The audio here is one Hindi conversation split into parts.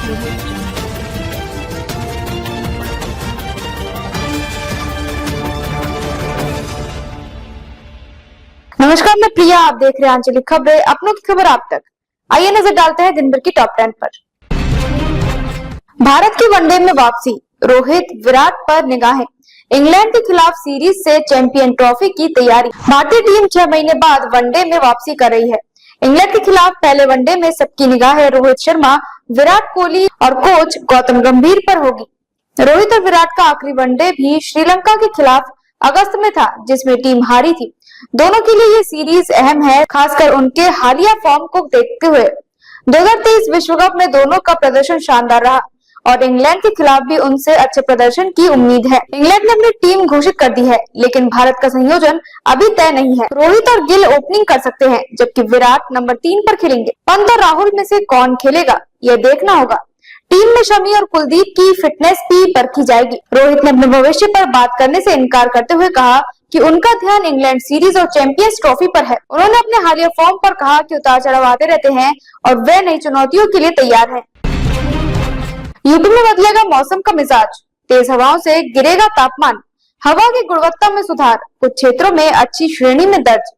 नमस्कार, मैं प्रिया, आप देख रहे हैं आंचलिक खबरें, अपनों की खबर आप तक। आइए नजर डालते हैं दिन भर की टॉप 10 पर। भारत की वनडे में वापसी, रोहित विराट पर निगाहें। इंग्लैंड के खिलाफ सीरीज से चैंपियन ट्रॉफी की तैयारी। भारतीय टीम 6 महीने बाद वनडे में वापसी कर रही है। इंग्लैंड के खिलाफ पहले वनडे में सबकी निगाहें रोहित शर्मा, विराट कोहली और कोच गौतम गंभीर पर होगी। रोहित और विराट का आखिरी वनडे भी श्रीलंका के खिलाफ अगस्त में था, जिसमें टीम हारी थी। दोनों के लिए ये सीरीज अहम है, खासकर उनके हालिया फॉर्म को देखते हुए। 2023 विश्व कप में दोनों का प्रदर्शन शानदार रहा और इंग्लैंड के खिलाफ भी उनसे अच्छे प्रदर्शन की उम्मीद है। इंग्लैंड ने अपनी टीम घोषित कर दी है, लेकिन भारत का संयोजन अभी तय नहीं है। रोहित और गिल ओपनिंग कर सकते हैं, जबकि विराट नंबर 3 पर खेलेंगे। पंत और राहुल में से कौन खेलेगा, यह देखना होगा। टीम में शमी और कुलदीप की फिटनेस भी परखी जाएगी। रोहित ने अपने भविष्य पर बात करने से इनकार करते हुए कहा कि उनका ध्यान इंग्लैंड सीरीज और चैंपियंस ट्रॉफी पर है। उन्होंने अपने हालिया फॉर्म पर कहा कि उतार चढ़ाव आते रहते हैं और वे नई चुनौतियों के लिए तैयार हैं। यूपी में बदलेगा मौसम का मिजाज, तेज हवाओं से गिरेगा तापमान। हवा की गुणवत्ता में सुधार, कुछ क्षेत्रों में अच्छी श्रेणी में दर्ज।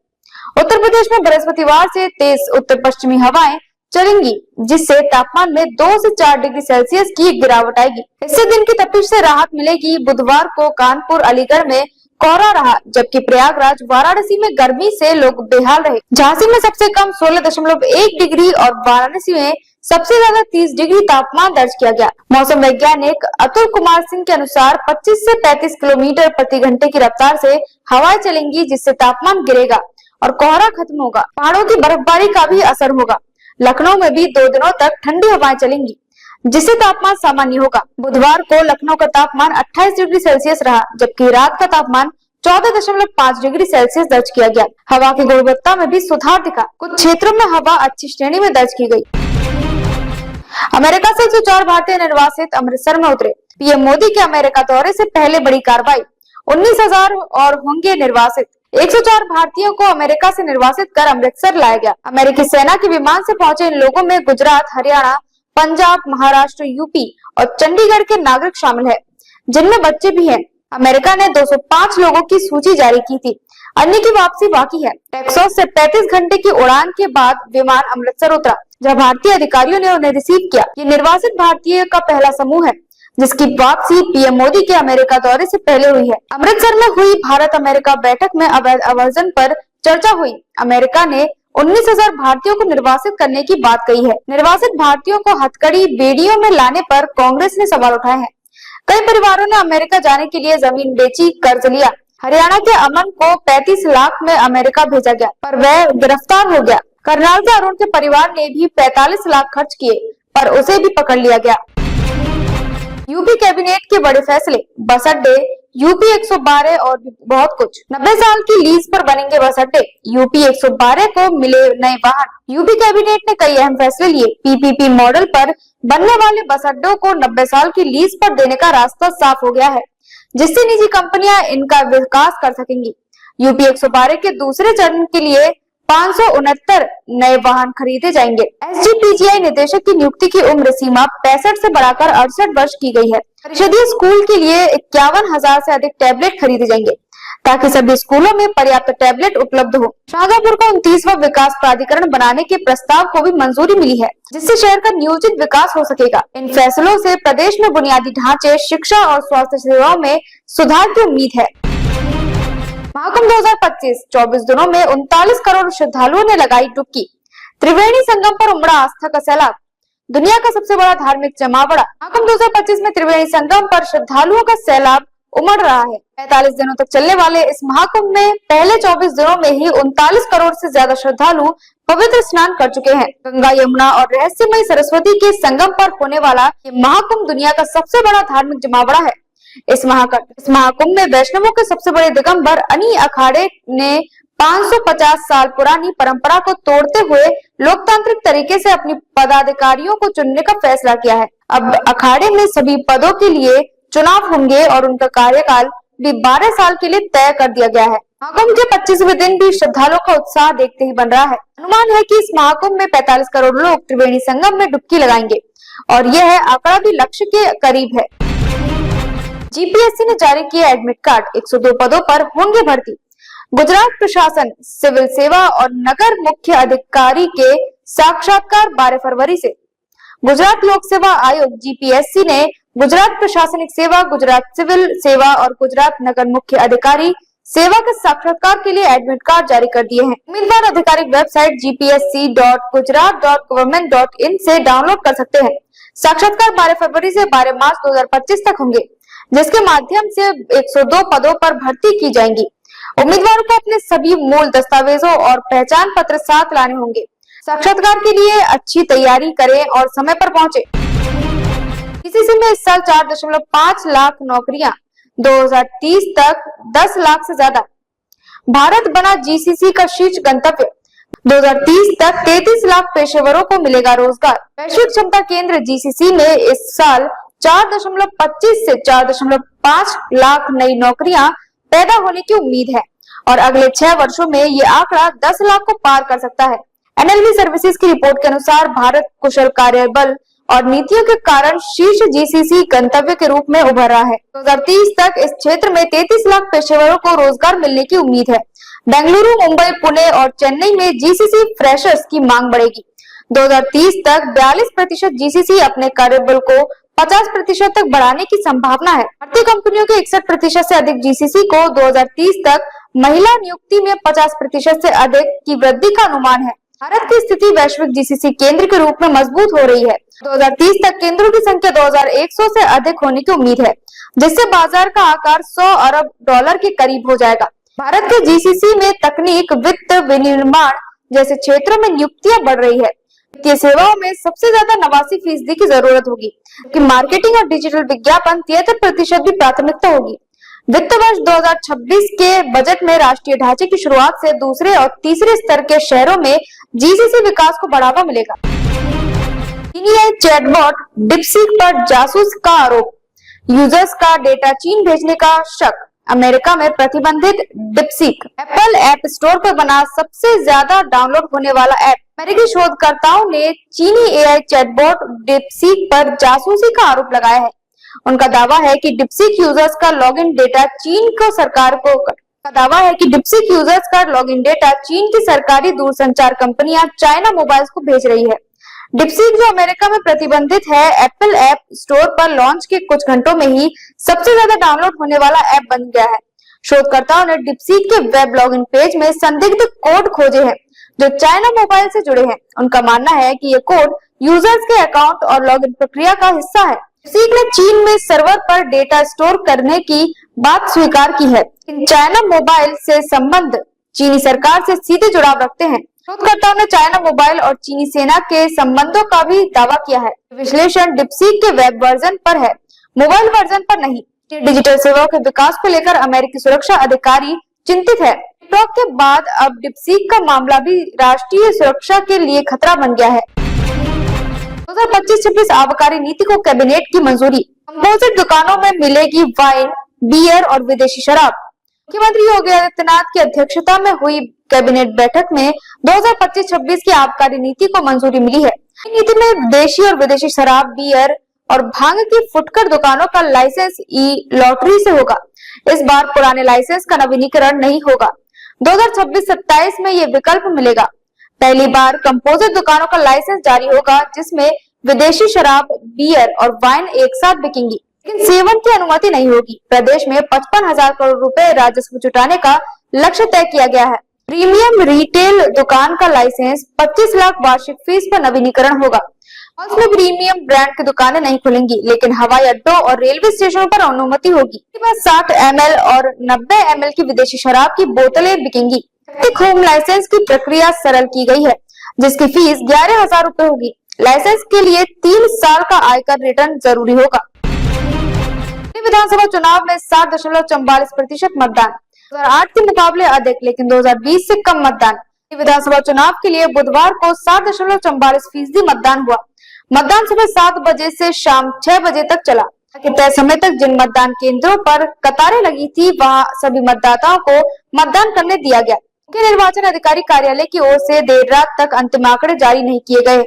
उत्तर प्रदेश में बृहस्पतिवार से तेज उत्तर पश्चिमी हवाएं चलेंगी, जिससे तापमान में 2 से 4 डिग्री सेल्सियस की गिरावट आएगी। इससे दिन की तपिश से राहत मिलेगी। बुधवार को कानपुर, अलीगढ़ में कोहरा रहा, जबकि प्रयागराज, वाराणसी में गर्मी से लोग बेहाल रहे। झांसी में सबसे कम 16.1 डिग्री और वाराणसी में सबसे ज्यादा 30 डिग्री तापमान दर्ज किया गया। मौसम वैज्ञानिक अतुल कुमार सिंह के अनुसार 25 से 35 किलोमीटर प्रति घंटे की रफ्तार से हवाएं चलेंगी, जिससे तापमान गिरेगा और कोहरा खत्म होगा। पहाड़ों की बर्फबारी का भी असर होगा। लखनऊ में भी 2 दिनों तक ठंडी हवाएं चलेंगी, जिससे तापमान सामान्य होगा। बुधवार को लखनऊ का तापमान 28 डिग्री सेल्सियस रहा, जबकि रात का तापमान 14.5 डिग्री सेल्सियस दर्ज किया गया। हवा की गुणवत्ता में भी सुधार दिखा। कुछ क्षेत्रों में हवा अच्छी श्रेणी में दर्ज की गई। अमेरिका से 104 भारतीय निर्वासित अमृतसर में उतरे। पीएम मोदी के अमेरिका दौरे से पहले बड़ी कार्रवाई, 19,000 और होंगे निर्वासित। 104 भारतीयों को अमेरिका से निर्वासित कर अमृतसर लाया गया। अमेरिकी सेना के विमान से पहुंचे इन लोगों में गुजरात, हरियाणा, पंजाब, महाराष्ट्र, यूपी और चंडीगढ़ के नागरिक शामिल है, जिनमें बच्चे भी हैं। अमेरिका ने 205 लोगों की सूची जारी की थी। अन्य की वापसी बाकी है। टेक्सास से 35 घंटे की उड़ान के बाद विमान अमृतसर उतरा, जहां भारतीय अधिकारियों ने उन्हें रिसीव किया। ये निर्वासित भारतीय का पहला समूह है, जिसकी वापसी पीएम मोदी के अमेरिका दौरे से पहले हुई है। अमृतसर में हुई भारत अमेरिका बैठक में अवैध आवर्जन पर चर्चा हुई। अमेरिका ने 19,000 भारतीयों को निर्वासित करने की बात कही है। निर्वासित भारतीयों को हथकड़ी बेड़ियों में लाने पर कांग्रेस ने सवाल उठाए हैं। कई परिवारों ने अमेरिका जाने के लिए जमीन बेची, कर्ज लिया। हरियाणा के अमन को 35 लाख में अमेरिका भेजा गया, पर वह गिरफ्तार हो गया। करनाल के अरुण के परिवार ने भी 45 लाख खर्च किए, पर उसे भी पकड़ लिया गया। यूपी कैबिनेट के बड़े फैसले, बस अड्डे, यूपी 112 और भी बहुत कुछ। 90 साल की लीज पर बनेंगे बस अड्डे, यूपी 112 को मिले नए वाहन। यूपी कैबिनेट ने कई अहम फैसले लिए। पीपीपी मॉडल पर बनने वाले बस अड्डों को 90 साल की लीज पर देने का रास्ता साफ हो गया है, जिससे निजी कंपनियां इनका विकास कर सकेंगी। यूपी 112 के दूसरे चरण के लिए 569 नए वाहन खरीदे जाएंगे। एसजीपीजीआई निदेशक की नियुक्ति की उम्र सीमा 65 से बढ़ाकर 68 वर्ष की गई है। परिषदीय स्कूल के लिए 51,000 से अधिक टैबलेट खरीदे जाएंगे, ताकि सभी स्कूलों में पर्याप्त टैबलेट उपलब्ध हो। शाहजहांपुर का 29वां विकास प्राधिकरण बनाने के प्रस्ताव को भी मंजूरी मिली है, जिससे शहर का नियोजित विकास हो सकेगा। इन फैसलों से प्रदेश में बुनियादी ढांचे, शिक्षा और स्वास्थ्य सेवाओं में सुधार की उम्मीद है। महाकुंभ 2025, 24 दिनों में 39 करोड़ श्रद्धालुओं ने लगाई डुबकी। त्रिवेणी संगम पर उमड़ा आस्था का सैलाब, दुनिया का सबसे बड़ा धार्मिक जमावड़ा। महाकुंभ 2025 में त्रिवेणी संगम पर श्रद्धालुओं का सैलाब उमड़ रहा है। 45 दिनों तक चलने वाले इस महाकुंभ में पहले 24 दिनों में ही 39 करोड़ से ज्यादा श्रद्धालु पवित्र स्नान कर चुके हैं। गंगा, यमुना और रहस्यमयी सरस्वती के संगम पर होने वाला ये महाकुंभ दुनिया का सबसे बड़ा धार्मिक जमावड़ा है। इस महाकुंभ में वैष्णवों के सबसे बड़े दिगंबर अनी अखाड़े ने 550 साल पुरानी परंपरा को तोड़ते हुए लोकतांत्रिक तरीके से अपनी पदाधिकारियों को चुनने का फैसला किया है। अब अखाड़े में सभी पदों के लिए चुनाव होंगे और उनका कार्यकाल भी 12 साल के लिए तय कर दिया गया है। महाकुंभ के 25वें दिन भी श्रद्धालुओं का उत्साह देखते ही बन रहा है। अनुमान है कि इस महाकुंभ में 45 करोड़ लोग त्रिवेणी संगम में डुबकी लगाएंगे और यह आंकड़ा भी लक्ष्य के करीब है। जीपीएससी ने जारी किया एडमिट कार्ड, 102 पदों पर होंगे भर्ती। गुजरात प्रशासन सिविल सेवा और नगर मुख्य अधिकारी के साक्षात्कार 12 फरवरी से। गुजरात लोक सेवा आयोग जीपीएससी ने गुजरात प्रशासनिक सेवा, गुजरात सिविल सेवा और गुजरात नगर मुख्य अधिकारी सेवा के साक्षात्कार के लिए एडमिट कार्ड जारी कर दिए हैं। उम्मीदवार आधिकारिक वेबसाइट gpsc.gujarat.government.in से डाउनलोड कर सकते हैं। साक्षात्कार 12 फरवरी से 12 मार्च 2025 तक होंगे, जिसके माध्यम से 102 पदों पर भर्ती की जाएंगी। उम्मीदवारों को अपने सभी मूल दस्तावेजों और पहचान पत्र साथ लाने होंगे। साक्षात्कार के लिए अच्छी तैयारी करें और समय पर पहुंचे। जीसीसी में इस साल 4.5 लाख नौकरियां, 2030 तक 10 लाख से ज्यादा। भारत बना जीसीसी का शीर्ष गंतव्य, 2030 तक 33 लाख पेशेवरों को मिलेगा रोजगार। वैश्विक क्षमता केंद्र जीसीसी में इस साल 4.25 से 4.5 लाख नई नौकरियां पैदा होने की उम्मीद है और अगले 6 वर्षों में ये आंकड़ा 10 लाख को पार कर सकता है। एनएलवी सर्विसेज की रिपोर्ट के अनुसार भारत कुशल कार्यबल और नीतियों के कारण शीर्ष जीसीसी गंतव्य के रूप में उभर रहा है। 2030 तक इस क्षेत्र में 33 लाख पेशेवरों को रोजगार मिलने की उम्मीद है। बेंगलुरु, मुंबई, पुणे और चेन्नई में जीसीसी फ्रेशर्स की मांग बढ़ेगी। 2030 तक 42% जीसीसी अपने कार्यबल को 50% तक बढ़ाने की संभावना है। भारतीय कंपनियों के 61% से अधिक जीसीसी को 2030 तक महिला नियुक्ति में 50% से अधिक की वृद्धि का अनुमान है। भारत की स्थिति वैश्विक जीसीसी केंद्र के रूप में मजबूत हो रही है। 2030 तक केंद्रों की संख्या 2100 से अधिक होने की उम्मीद है, जिससे बाजार का आकार $100 अरब के करीब हो जाएगा। भारत के जीसीसी में तकनीक, वित्त, विनिर्माण जैसे क्षेत्रों में नियुक्तियां बढ़ रही है। वित्तीय सेवाओं में सबसे ज्यादा 89% की जरूरत होगी, कि मार्केटिंग और डिजिटल विज्ञापन 73% भी प्राथमिकता होगी। वित्त वर्ष 2026 के बजट में राष्ट्रीय ढांचे की शुरुआत से दूसरे और तीसरे स्तर के शहरों में जीसीसी विकास को बढ़ावा मिलेगा। चीनी चैटबॉट डिप्सीक पर जासूस का आरोप, यूजर्स का डेटा चीन भेजने का शक। अमेरिका में प्रतिबंधित डिप्सीक एप्पल ऐप स्टोर पर बना सबसे ज्यादा डाउनलोड होने वाला ऐप। अमेरिकी शोधकर्ताओं ने चीनी एआई चैटबॉट डिप्सीक पर जासूसी का आरोप लगाया है। उनका दावा है कि डिप्सीक यूजर्स का लॉगिन डेटा चीन की सरकारी दूरसंचार कंपनियां चाइना मोबाइल्स को भेज रही है। डिप्सीक, जो अमेरिका में प्रतिबंधित है, एप्पल ऐप स्टोर पर लॉन्च के कुछ घंटों में ही सबसे ज्यादा डाउनलोड होने वाला ऐप बन गया है। शोधकर्ताओं ने डिप्सीक के वेब लॉगिन पेज में संदिग्ध कोड खोजे हैं जो चाइना मोबाइल से जुड़े हैं। उनका मानना है कि ये कोड यूजर्स के अकाउंट और लॉगिन प्रक्रिया का हिस्सा है। डिप्सीक ने चीन में सर्वर पर डेटा स्टोर करने की बात स्वीकार की है। चाइना मोबाइल से संबंध चीनी सरकार से सीधे जुड़ाव रखते हैं। शोधकर्ताओं ने चाइना मोबाइल और चीनी सेना के संबंधों का भी दावा किया है। विश्लेषण डिप्सीक के वेब वर्जन पर है, मोबाइल वर्जन पर नहीं। डिजिटल सेवाओं के विकास को लेकर अमेरिकी सुरक्षा अधिकारी चिंतित है। टिकटॉक के बाद अब डिप्सीक का मामला भी राष्ट्रीय सुरक्षा के लिए खतरा बन गया है। 2025-26 आबकारी नीति को कैबिनेट की मंजूरी। कंपोजिट दुकानों में मिलेगी वाइन, बियर और विदेशी शराब। मुख्यमंत्री योगी आदित्यनाथ की अध्यक्षता में हुई कैबिनेट बैठक में 2025-26 की आबकारी नीति को मंजूरी मिली है। नीति में देशी और विदेशी शराब, बियर और भांग की फुटकर दुकानों का लाइसेंस ई लॉटरी से होगा। इस बार पुराने लाइसेंस का नवीनीकरण नहीं होगा। 2026-27 में ये विकल्प मिलेगा। पहली बार कंपोजिट दुकानों का लाइसेंस जारी होगा, जिसमें विदेशी शराब, बियर और वाइन एक साथ बिकेंगी, लेकिन सेवन की अनुमति नहीं होगी। प्रदेश में 55,000 करोड़ रुपए राजस्व जुटाने का लक्ष्य तय किया गया है। प्रीमियम रिटेल दुकान का लाइसेंस 25 लाख वार्षिक फीस पर नवीनीकरण होगा। मॉल्स में प्रीमियम ब्रांड की दुकानें नहीं खुलेंगी, लेकिन हवाई अड्डों और रेलवे स्टेशनों पर अनुमति होगी। 60 ml और 90 ml की विदेशी शराब की बोतलें बिकेंगी। होम लाइसेंस की प्रक्रिया सरल की गई है, जिसकी फीस 11,000 रुपए होगी। लाइसेंस के लिए 3 साल का आयकर रिटर्न जरूरी होगा। विधानसभा चुनाव में 7.44% मतदान, 2008 के मुकाबले अधिक, लेकिन 2020 से कम मतदान। विधानसभा चुनाव के लिए बुधवार को 7.44% मतदान हुआ। मतदान सुबह 7 बजे से शाम 6 बजे तक चला। कि तय समय तक जिन मतदान केंद्रों पर कतारें लगी थी वहां सभी मतदाताओं को मतदान करने दिया गया। मुख्य निर्वाचन अधिकारी कार्यालय की ओर से देर रात तक अंतिम आंकड़े जारी नहीं किए गए।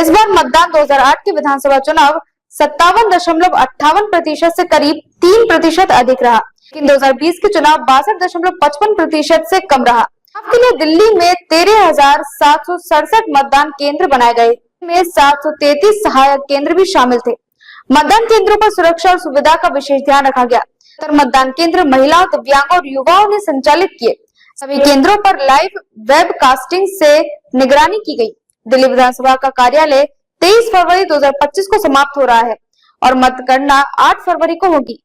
इस बार मतदान 2008 के विधानसभा चुनाव 57.58% से करीब 3% अधिक रहा, लेकिन 2020 के चुनाव 62.55% से कम रहा। आपके लिए दिल्ली में 13,767 मतदान केंद्र बनाए गए, में 733 सहायक केंद्र भी शामिल थे। मतदान केंद्रों पर सुरक्षा और सुविधा का विशेष ध्यान रखा गया। मतदान केंद्र महिलाओं, दिव्यांगों और युवाओं ने संचालित किए। सभी केंद्रों पर लाइव वेब कास्टिंग से निगरानी की गई। दिल्ली विधानसभा का कार्यालय 23 फरवरी 2025 को समाप्त हो रहा है और मतगणना 8 फरवरी को होगी।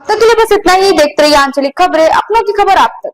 अब तक के लिए बस इतना ही। देखते रहिए आंचलिक खबरें, अपनों की खबर आप तक।